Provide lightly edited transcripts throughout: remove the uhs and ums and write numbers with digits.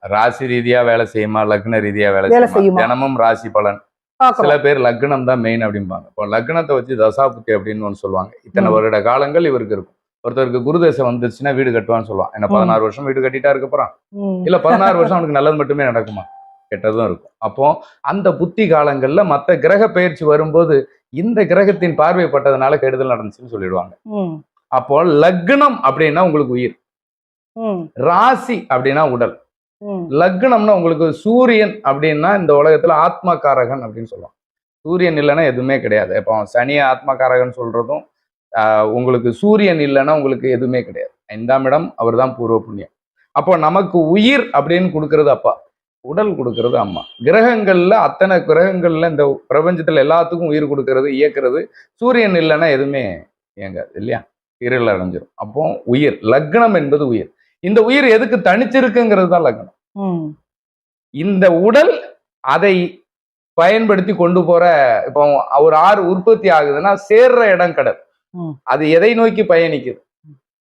ராசி ரீதியா வேலை செய்யுமா, லக்ன ரீதியா வேலை வேலை செய்யுமா? செய்யுமா தினமும் ராசி பலன். சில பார்க்கணும். பேர் லக்னம் தான் மெயின் அப்படிம்பாங்க. இப்போ லக்னத்தை வச்சு தசாபுத்தி அப்படின்னு ஒன்று சொல்லுவாங்க. இத்தனை ம். வருட காலங்கள் இவருக்கு இருக்கும். ஒருத்தருக்கு குருதசை வந்துருச்சுன்னா வீடு கட்டுவான்னு சொல்லுவான். என்ன 16 வருஷம் வீடு கட்டிட்டா இருக்க போறான்? ம். இல்ல 16 வருஷம் அவனுக்கு நல்லது மட்டுமே நடக்குமா? கெட்டதும் இருக்கும். அப்போ அந்த புத்தி காலங்கள்ல மத்த கிரக பெயர்ச்சி வரும்போது இந்த கிரகத்தின் பார்வை பட்டதுனால கெடுதல் நடந்துச்சுன்னு சொல்லிடுவாங்க. ம். அப்போ லக்னம் அப்படின்னா உங்களுக்கு உயிர், ம். ராசி அப்படின்னா உடல். ம். லக்னம்னா உங்களுக்கு சூரியன் அப்படின்னா இந்த உலகத்துல ஆத்மகாரகன் அப்படின்னு சொல்லுவாங்க. சூரியன் இல்லைன்னா எதுவுமே கிடையாது. இப்போ சனியை ஆத்மகாரகன் சொல்றதும் உங்களுக்கு சூரியன் இல்லைன்னா உங்களுக்கு எதுவுமே கிடையாது. 5ஆம் இடம் அவர் தான் பூர்வ புண்ணியம். அப்போ நமக்கு உயிர் அப்படின்னு கொடுக்கறது அப்பா, உடல் கொடுக்கறது அம்மா. கிரகங்கள்ல அத்தனை கிரகங்கள்ல இந்த பிரபஞ்சத்துல எல்லாத்துக்கும் உயிர் கொடுக்கறது இயக்குறது சூரியன் இல்லைன்னா எதுவுமே இயங்காது இல்லையா? இருள் அடைஞ்சிரும். அப்போ உயிர், லக்னம் என்பது உயிர். இந்த உயிர் எதுக்கு தனிச்சிருக்குங்கிறது தான் லக்னம். இந்த உடல் அதை பயன்படுத்தி கொண்டு போற, இப்போ ஒரு ஆறு உற்பத்தி ஆகுதுன்னா சேர்ற இடம் கடல். அது எதை நோக்கி பயணிக்குது?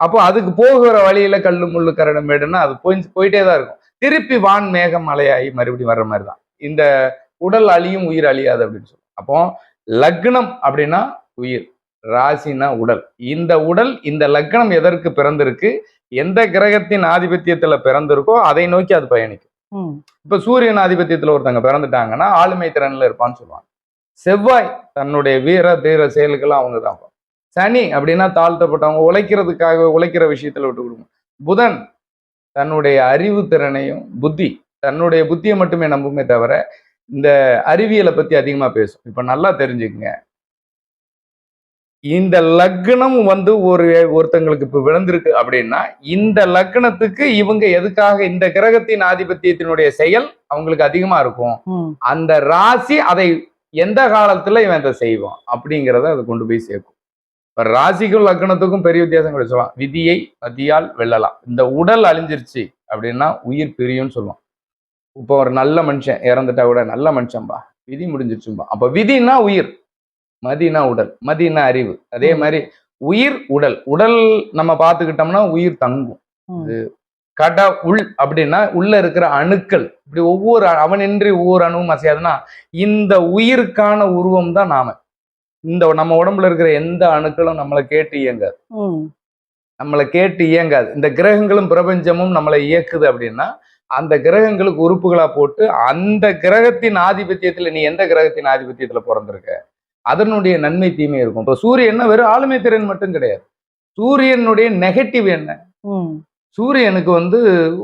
அப்போ அதுக்கு போகிற வழியில கல்லு முள்ளு கரடம் மேடுன்னா அது போயிட்டே தான் இருக்கும். திருப்பி வான் மேகம் மலையாகி மறுபடியும் வர்ற மாதிரி தான் இந்த உடல் அழியும் உயிர் அழியாது அப்படின்னு சொல்லுவோம். அப்போ லக்னம் அப்படின்னா உயிர், ராசினா உடல். இந்த உடல், இந்த லக்னம் எதற்கு பிறந்திருக்கு, எந்த கிரகத்தின் ஆதிபத்தியத்துல பிறந்திருக்கோ அதை நோக்கி அது பயணிக்கும். இப்ப சூரியன் ஆதிபத்தியத்துல ஒருத்தங்க பிறந்துட்டாங்கன்னா ஆளுமை திறன்ல இருப்பான்னு சொல்லுவாங்க. செவ்வாய் தன்னுடைய வீர தீர செயல்கள் அவங்க தான். சனி அப்படின்னா தாழ்த்தப்பட்டவங்க, உழைக்கிறதுக்காக உழைக்கிற விஷயத்துல விட்டு கொடுக்கும். புதன் தன்னுடைய அறிவு திறனையும் தன்னுடைய புத்தியை மட்டுமே நம்புமே தவிர இந்த அறிவியலை பத்தி அதிகமா பேசும். இப்ப நல்லா தெரிஞ்சுக்கங்க, இந்த லக்னம் ஒருத்தங்களுக்கு இப்ப விழுந்திருக்கு அப்படின்னா இந்த லக்னத்துக்கு இவங்க எதுக்காக இந்த கிரகத்தின் ஆதிபத்தியத்தினுடைய செயல் அவங்களுக்கு அதிகமா இருக்கும். அந்த ராசி அதை எந்த காலத்துல இவன் அதை செய்வான் அப்படிங்கிறத அதை கொண்டு போய் சேர்க்கும். இப்ப ராசிக்கும் லக்னத்துக்கும் பெரிய வித்தியாசம் கிடைச்சலாம். விதியை மதியால் வெல்லலாம். இந்த உடல் அழிஞ்சிருச்சு அப்படின்னா உயிர் பிரியும்னு சொல்லுவோம். இப்போ ஒரு நல்ல மனுஷன் இறந்துட்டா கூட நல்ல மனுஷன்பா, விதி முடிஞ்சிருச்சும்பா. அப்ப விதினா உயிர், மதினா உடல், மதினா அறிவு. அதே மாதிரி உயிர் உடல். உடல் நம்ம பார்த்துக்கிட்டோம்னா உயிர் தங்கும். உள் அப்படின்னா உள்ள இருக்கிற அணுக்கள், இப்படி அவனின்றி ஒவ்வொரு அணுவும் அசையாதுன்னா இந்த உயிருக்கான உருவம் தான் நாம. இந்த நம்ம உடம்புல இருக்கிற எந்த அணுக்களும் நம்மளை கேட்டு இயங்காது. இந்த கிரகங்களும் பிரபஞ்சமும் நம்மளை இயக்குது அப்படின்னா அந்த கிரகங்களுக்கு உறுப்புகளா போட்டு அந்த கிரகத்தின் ஆதிபத்தியத்துல நீ எந்த கிரகத்தின் ஆதிபத்தியத்துல பிறந்திருக்க அதனுடைய நன்மை தீமை இருக்கும். இப்போ சூரியன் வெறும் ஆளுமை திறன் மட்டும் கிடையாது. சூரியனுடைய நெகட்டிவ் என்ன? சூரியனுக்கு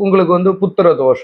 உங்களுக்கு புத்திர தோஷம்,